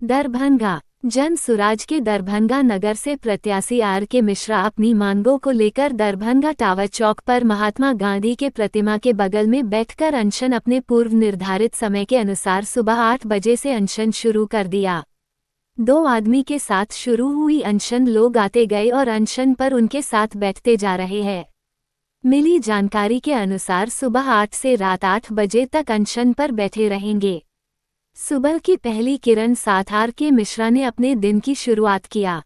दरभंगा जन सुराज के दरभंगा नगर से प्रत्याशी आर के मिश्रा अपनी मांगों को लेकर दरभंगा टावर चौक पर महात्मा गांधी के प्रतिमा के बगल में बैठकर अनशन अपने पूर्व निर्धारित समय के अनुसार सुबह 8 बजे से अनशन शुरू कर दिया। 2 आदमी के साथ शुरू हुई अनशन लोग आते गए और अनशन पर उनके साथ बैठते जा रहे हैं। मिली जानकारी के अनुसार सुबह 8 से रात 8 बजे तक अनशन पर बैठे रहेंगे। सुबह की पहली किरण साथ आर के मिश्रा ने अपने दिन की शुरुआत किया।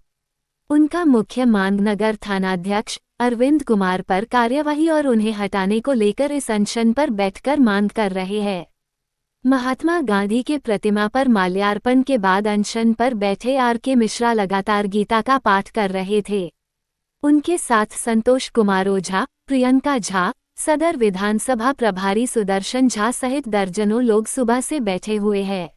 उनका मुख्य मांग नगर थानाध्यक्ष अरविंद कुमार पर कार्यवाही और उन्हें हटाने को लेकर इस अनशन पर बैठकर मांग कर रहे हैं। महात्मा गांधी के प्रतिमा पर माल्यार्पण के बाद अनशन पर बैठे आर के मिश्रा लगातार गीता का पाठ कर रहे थे। उनके साथ संतोष कुमार ओझा, प्रियंका झा, सदर विधानसभा प्रभारी सुदर्शन झा सहित दर्जनों लोग सुबह से बैठे हुए हैं।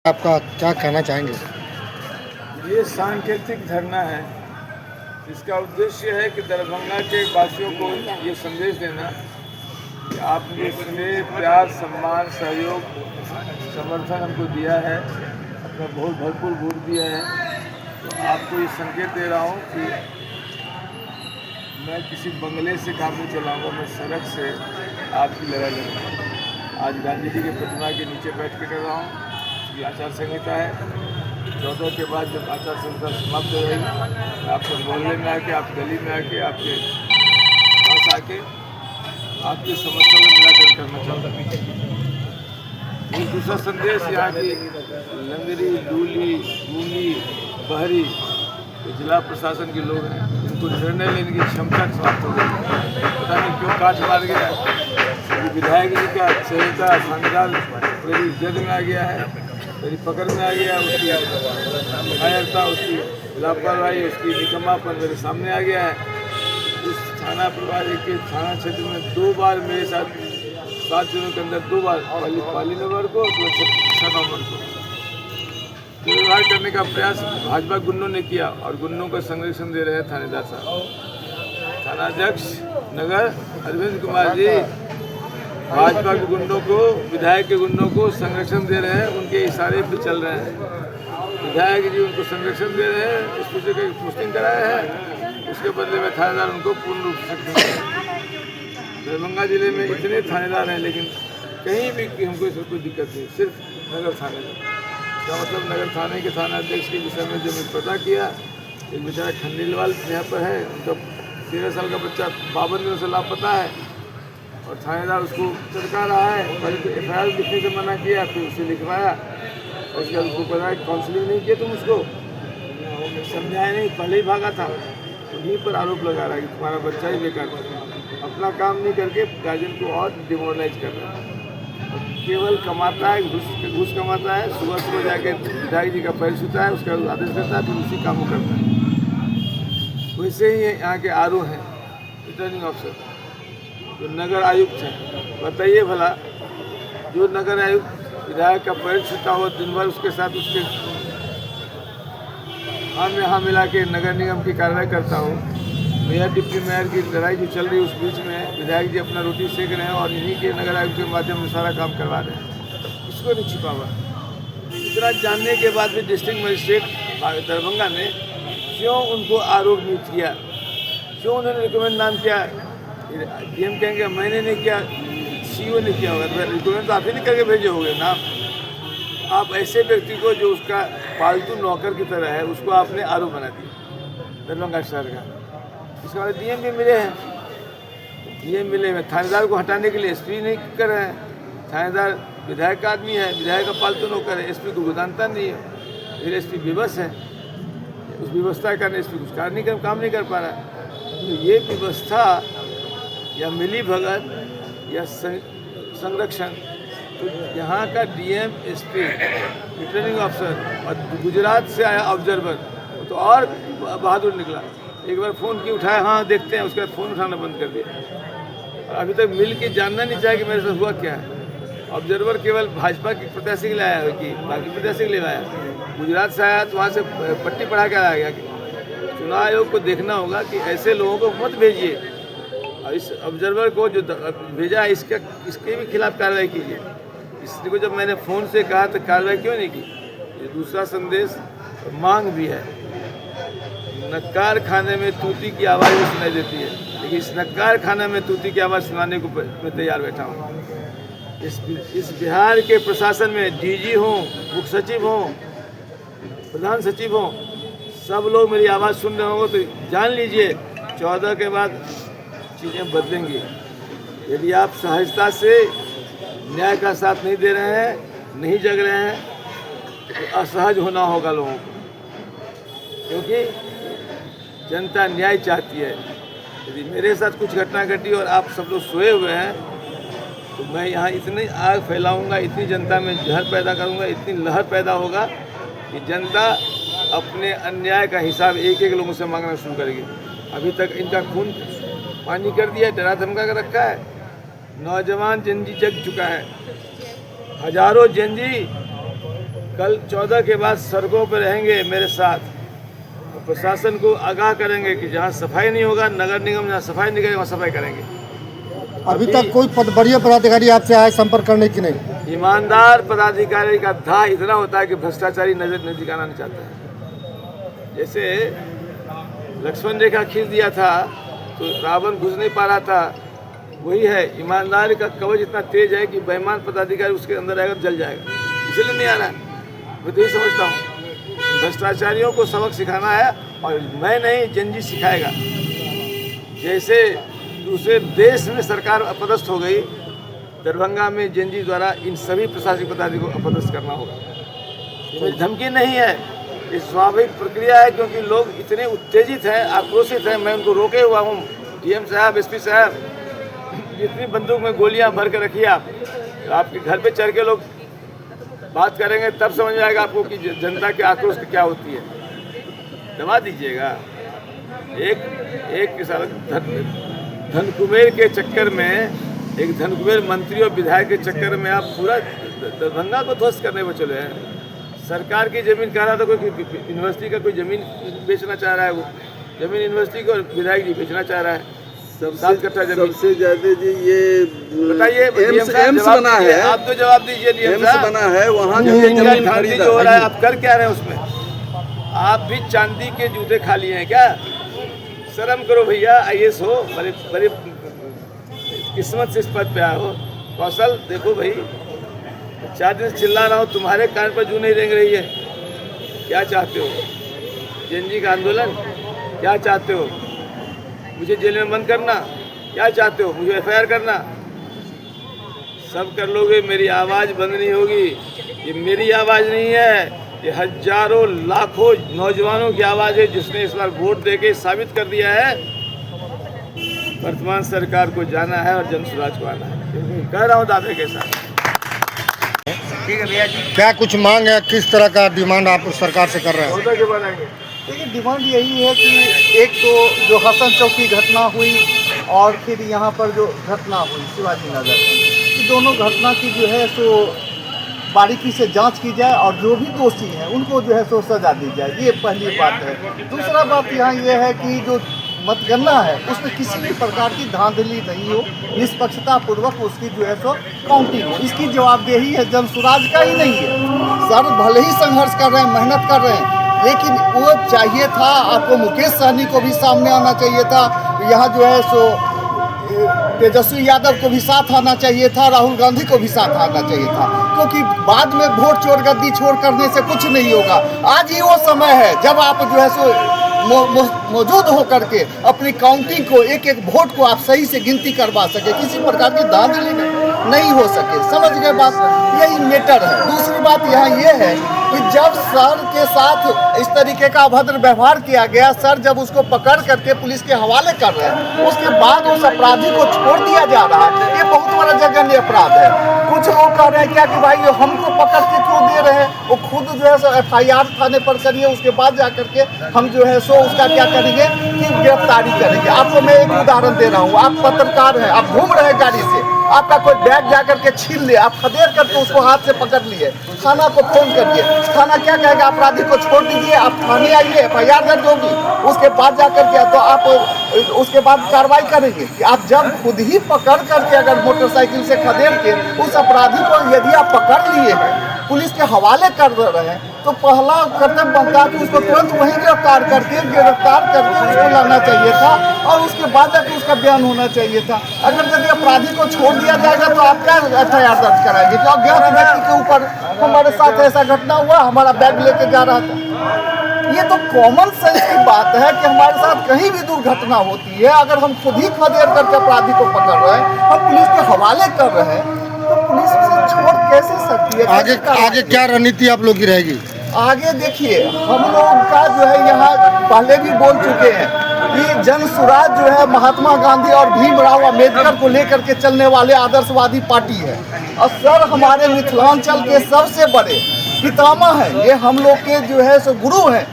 आपका क्या कहना चाहेंगे? ये सांकेतिक धरना है। इसका उद्देश्य है कि दरभंगा के वासियों को ये संदेश देना कि आपने स्नेह, प्यार, सम्मान, सहयोग, समर्थन हमको दिया है, अपना बहुत भरपूर वोट दिया है। तो आपको ये संकेत दे रहा हूँ कि मैं किसी बंगले से काम नहीं चलाऊँगा, मैं सड़क से आपकी लड़ाई लड़ूँगा। आज गांधी जी के प्रतिमा के नीचे बैठ के कर रहा हूँ। ये आचार संहिता है। 14 के बाद जब आचार संहिता समाप्त हो जाएगी, आपके मोहल्ले में आके, आप गली में आके, आपके पास आके आपकी समस्या का निराकरण करना चाहता हूँ। एक दूसरा संदेश यहाँ की लंगरी, लूली, गूंगी, बहरी जिला प्रशासन के लोग हैं, उनको निर्णय लेने की क्षमता समाप्त हो गई। पता नहीं क्यों काट मार गया। विधायक जी का संहिता संविधान मेरी जद में आ गया है, मेरी पकड़ में आ गया। उसकी कायरता, उसकी लापरवाही, उसकी निकम्मापन मेरे सामने आ गया है। उस थाना प्रभारी के थाना क्षेत्र में 2 बार मेरे साथ 7 दिनों के अंदर 2 बार पहली नंबर को, 6 नंबर को व्यवहार करने का प्रयास भाजपा गुंडों ने किया और गुंडों का संरक्षण दे रहे हैं थानेदार साहब। थानाध्यक्ष नगर अरविंद कुमार जी भाजपा के गुंडों को, विधायक के गुंडों को संरक्षण दे रहे हैं, उनके इशारे पे चल रहे हैं। विधायक जी उनको संरक्षण दे रहे हैं, इस पूछे की पोस्टिंग कराए हैं, उसके बदले में थानेदार उनको पूर्ण रूप से। दरभंगा जिले में इतने थानेदार हैं, लेकिन कहीं भी हमको इसमें कोई दिक्कत नहीं, सिर्फ नगर थाने में। इसका मतलब नगर थाने के थानाध्यक्ष के विषय में जो मैं पता किया, एक बेचारा खंडेलवाल यहाँ पर है, उनका 13 साल का बच्चा 52 दिनों से लापता है और थानेदार उसको चटका रहा है। पहले तो FIR लिखने से मना किया, फिर उसे लिखवाया, उसके बाद उसको पता है काउंसलिंग नहीं किया, तुम उसको समझाया नहीं, पहले ही भागा था। उन्हीं पर आरोप लगा रहा है कि तुम्हारा बच्चा ही बेकार था, अपना काम नहीं करके गार्जियन को और डिमोरलाइज कर रहा है। केवल कमाता है, घूस कमाता है, सुबह सुबह जाके विधायक जी का पैर छूता है, उसका आदेश देता है, फिर उसी काम को करता है। वैसे ही यहाँ के RO हैं, रिटर्निंग ऑफिसर, जो नगर आयुक्त हैं। बताइए भला, जो नगर आयुक्त विधायक का पैर छूता हो दिन भर, उसके साथ उसके हाँ में हाँ मिला के नगर निगम की कार्रवाई करता हो, मेयर डिप्टी मेयर की लड़ाई जो चल रही है उस बीच में विधायक जी अपना रोटी सेक रहे हैं और इन्हीं के नगर आयुक्त के माध्यम से सारा काम करवा रहे हैं। इसको नहीं छिपा हुआ। इतना जानने के बाद भी डिस्ट्रिक्ट मजिस्ट्रेट दरभंगा ने क्यों उनको आरोप नियुक्त किया, क्यों उन्होंने रिकमेंड नाम किया? DM कहेंगे मैंने नहीं किया, CO ने किया होगा, रिकमेंड तो आप ही नहीं करके भेजे होंगे ना। आप ऐसे व्यक्ति को जो उसका पालतू नौकर की तरह है, उसको आपने आरोप बना दिया दरभंगा शहर का। इसका मतलब DM भी मिले हैं। डीएम मिले हुए, थानेदार को हटाने के लिए एसपी नहीं कर रहे हैं। थानेदार विधायक का आदमी है, विधायक का पालतू नौकर है, एसपी को गुदानता नहीं है, फिर एसपी विवश है। उस व्यवस्था के कारण एसपी कुछ काम नहीं कर पा रहा है। तो ये व्यवस्था या मिली भगत या संरक्षण, तो यहाँ का डीएम, एसपी, रिटर्निंग अफसर और गुजरात से आया ऑब्जर्वर तो और बहादुर निकला। एक बार फ़ोन की उठाया, हाँ देखते हैं, उसके बाद फ़ोन उठाना बंद कर दिया। और अभी तक मिल के जानना नहीं चाहे कि मेरे साथ हुआ क्या है। ऑब्जर्वर केवल भाजपा के प्रत्याशी के लिए आया है कि बाकी प्रत्याशी के लिए आया। गुजरात से आया तो वहाँ से पट्टी पढ़ा के आ गया कि चुनाव आयोग को देखना होगा कि ऐसे लोगों को मत भेजिए, और इस ऑब्जर्वर को जो भेजा इसके भी खिलाफ कार्रवाई कीजिए। इसको जब मैंने फ़ोन से कहा तो कार्रवाई क्यों नहीं की? ये दूसरा संदेश मांग भी है। नक्कार खाने में तूती की आवाज़ सुनाई देती है, लेकिन इस नक्कार खाने में तूती की आवाज़ सुनाने को मैं तैयार बैठा हूँ। इस बिहार के प्रशासन में डीजी हों, मुख्य सचिव हों, प्रधान सचिव हों, सब लोग मेरी आवाज़ सुन रहे होंगे तो जान लीजिए 14 के बाद चीज़ें बदलेंगी। यदि आप सहजता से न्याय का साथ नहीं दे रहे हैं, नहीं जग रहे हैं, तो असहज होना होगा लोगों को, क्योंकि जनता न्याय चाहती है। यदि मेरे साथ कुछ घटना घटी और आप सब लोग सोए हुए हैं तो मैं यहाँ इतनी आग फैलाऊंगा, इतनी जनता में जहर पैदा करूंगा, इतनी लहर पैदा होगा कि जनता अपने अन्याय का हिसाब एक एक लोगों से मांगना शुरू करेगी। अभी तक इनका खून पानी कर दिया, डरा धमका कर रखा है। नौजवान जनजी जग चुका है, हजारों जनजी कल 14 के बाद सड़कों पर रहेंगे मेरे साथ। प्रशासन को आगाह करेंगे कि जहाँ सफाई नहीं होगा, नगर निगम जहाँ सफाई नहीं करेगा वहाँ सफाई करेंगे। अभी तक कोई बड़े पदाधिकारी आपसे आए संपर्क करने की नहीं? ईमानदार पदाधिकारी का दाह इतना होता है कि भ्रष्टाचारी नजदीक आना नहीं चाहता है। जैसे लक्ष्मण रेखा खींच दिया था तो रावण घुस नहीं पा रहा था, वही है। ईमानदारी का कवच इतना तेज है कि बेईमान पदाधिकारी उसके अंदर आएगा तो जल जाएगा, इसलिए नहीं आ रहा है। मैं तो यही समझता हूँ भ्रष्टाचारियों को सबक सिखाना है, और मैं नहीं, जनजी सिखाएगा। जैसे दूसरे देश में सरकार अपदस्थ हो गई, दरभंगा में जनजी द्वारा इन सभी प्रशासनिक पदाधिकारियों को अपदस्थ करना होगा। ये धमकी नहीं है, ये स्वाभाविक प्रक्रिया है, क्योंकि लोग इतने उत्तेजित हैं, आक्रोशित हैं। मैं उनको रोके हुआ हूँ। डीएम साहब, एसपी साहब, जितनी बंदूक में गोलियां भर के रखिए आप, आपके घर पे चढ़ के लोग बात करेंगे तब समझ में आएगा आपको कि जनता के आक्रोश क्या होती है। दबा दीजिएगा। एक धनकुबेर के चक्कर में, एक धनकुबेर मंत्री और विधायक के चक्कर में आप पूरा दरभंगा को ध्वस्त करने में चले हैं। सरकार की जमीन कह रहा था, कोई यूनिवर्सिटी का कोई जमीन बेचना चाह रहा है, वो जमीन यूनिवर्सिटी को विधायक जी बेचना चाह रहा है। सबसे ज्यादा जी ये बताइए, एम्स बना है, आप तो जवाब दीजिए। एम्स बना है, वहाँ जो हो रहा है, आप कर क्या रहे हैं उसमें? आप भी चांदी के जूते खा लिए हैं क्या? शर्म करो भैया। आईएएस हो, बड़े किस्मत से इस पद पे आए हो। कौशल देखो भाई, 4 दिन चिल्ला रहा हूँ, तुम्हारे कान पर जू नहीं रेंग रही है। क्या चाहते हो? जनजी का आंदोलन क्या चाहते हो? मुझे जेल में बंद करना क्या चाहते हो? मुझे एफआईआर करना? सब कर लोगे, मेरी आवाज़ बंद नहीं होगी। ये मेरी आवाज़ नहीं है, ये हजारों लाखों नौजवानों की आवाज़ है, जिसने इस बार वोट देके साबित कर दिया है वर्तमान सरकार को जाना है और जन स्वराज को आना है। कह रहा हूँ दावे के साथ। ठीक है भैया जी। क्या कुछ मांग है, किस तरह का डिमांड आप सरकार से कर रहे हैं? 14 के बाद आएंगे। देखिए, डिमांड यही है कि एक तो जो हसन चौक की घटना हुई और फिर यहाँ पर जो घटना हुई शिवाजी नगर, ये दोनों घटना की जो है सो बारीकी से जांच की जाए और जो भी दोषी हैं उनको जो है सो सजा दी जाए। ये पहली बात है। दूसरा बात यहाँ ये है कि जो मतगणना है उसमें किसी भी प्रकार की धांधली नहीं हो, निष्पक्षता पूर्वक उसकी जो है सो काउंटिंग हो। इसकी जवाबदेही है जन स्वराज का ही नहीं है। सर भले ही संघर्ष कर रहे हैं, मेहनत कर रहे हैं, लेकिन वो चाहिए था आपको मुकेश सहनी को भी सामने आना चाहिए था, यहाँ जो है सो तेजस्वी यादव को भी साथ आना चाहिए था, राहुल गांधी को भी साथ आना चाहिए था, क्योंकि बाद में वोट चोर गद्दी छोड़ करने से कुछ नहीं होगा। आज ही वो समय है जब आप जो है सो मौजूद होकर के अपनी काउंटिंग को एक एक वोट को आप सही से गिनती करवा सके, किसी प्रकार की धांधली नहीं हो सके। समझ गए बात, यही मैटर है। दूसरी बात यहाँ ये है कि जब सर के साथ इस तरीके का अभद्र व्यवहार किया गया, सर जब उसको पकड़ करके पुलिस के हवाले कर रहे हैं, उसके बाद उस अपराधी को छोड़ दिया जा रहा है, ये बहुत बड़ा जघन्य अपराध है। कुछ लोग कह रहे हैं क्या कि भाई हमको पकड़ के क्यों दे रहे हैं, वो खुद जो है सो FIR थाने पर करिए, उसके बाद जा करके हम जो है सो उसका क्या करेंगे कि गिरफ्तारी करेंगे। आपको मैं एक उदाहरण दे रहा हूँ, आप पत्रकार हैं, आप घूम रहे हैं गाड़ी से, आपका कोई बैग जा करके छीन ले, आप खदेड़ करके उसको हाथ से पकड़ लिए, थाना को फोन करिए, थाना क्या कहेगा, अपराधी को छोड़ दीजिए, आप थाने आइए, FIR दर्ज होगी, उसके बाद जा करके तो आप उसके बाद कार्रवाई करेंगे। कि आप जब खुद ही पकड़ करके अगर मोटरसाइकिल से खदेड़ के उस अपराधी को यदि आप पकड़ लिए हैं, पुलिस के हवाले कर रहे हैं, तो पहला कर्तव्य बनता है कि उसको तुरंत वहीं गिरफ्तार करके उसको लाना चाहिए था और उसके बाद जाकर उसका बयान होना चाहिए था। अगर यदि अपराधी को छोड़ दिया जाएगा तो आप क्या FIR दर्ज कराएंगे कि अज्ञात व्यक्ति के ऊपर हमारे साथ ऐसा घटना हुआ, हमारा बैग लेके जा रहा था। ये तो कॉमन सेंस की बात है कि हमारे साथ कहीं भी दुर्घटना होती है, अगर हम खुद ही खदेड़ करके अपराधी को पकड़ रहे हैं, हम पुलिस के हवाले कर रहे हैं, तो पुलिस उसे छोड़ कैसे सकती है? आगे क्या रणनीति आप लोग की रहेगी? आगे देखिए, हम लोग का जो है यहाँ पहले भी बोल चुके हैं कि जन सुराज जो है महात्मा गांधी और भीमराव अम्बेडकर को लेकर के चलने वाले आदर्शवादी पार्टी है। और सर हमारे मिथिलांचल के सबसे बड़े पितामह हैं, ये हम लोग के जो है सो गुरु हैं,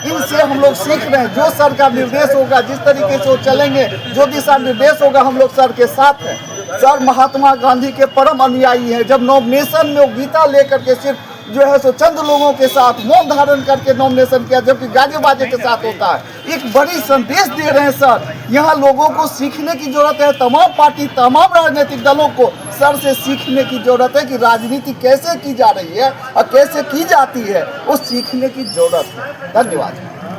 इनसे हम लोग सीख रहे हैं। जो सर का निर्देश होगा, जिस तरीके से वो चलेंगे, जो दिशा निर्देश होगा, हम लोग सर के साथ हैं। सर महात्मा गांधी के परम अनुयायी हैं। जब नॉमिनेशन में वो गीता लेकर के सिर्फ जो है सो चंद लोगों के साथ मौन धारण करके नॉमिनेशन किया, जबकि गाजे बाजे के साथ होता है। एक बड़ी संदेश दे रहे हैं सर। यहाँ लोगों को सीखने की जरूरत है, तमाम पार्टी, तमाम राजनीतिक दलों को सर से सीखने की जरूरत है कि राजनीति कैसे की जा रही है और कैसे की जाती है, वो सीखने की जरूरत है। धन्यवाद।